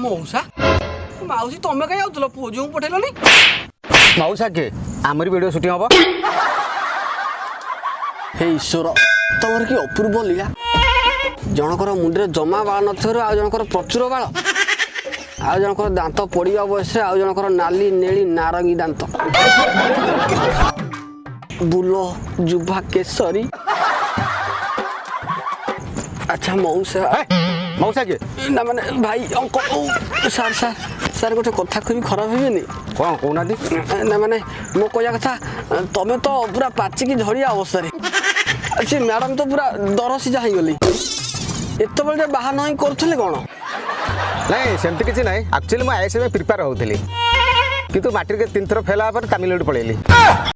मौसा माउसी तमें कहीं आउल पुओ जो पठेलनी मौसा के आमरी वीडियो शूटिंग हम हे ईश्वर तमर कि अपूर्व लीला जनकर मुंडे जमा बाल न जनकर प्रचुर बाल आ जनकर दांत पड़ा बयस आ जनकर नाली नेली नारंगी दांत बुल जुभा केसरी। अच्छा मौसा मौसा के ना माने भाई अंकल सार सार सार गोटे कथा कह खराब हेनी कौन कहना ना माने मो कहया कथा तमें तो पूरा पाचिकी झड़िया अवस्था से मैडम तो पूरा दरसी जा गली एत बड़े बाहर नहीं करुले कौन नहीं सेमती किसी ना एक्चुअली मुझे आईएएस में प्रिपेयर होती किंतु मैट्रिक 3 थर फेल तमिलनाडु पलैली।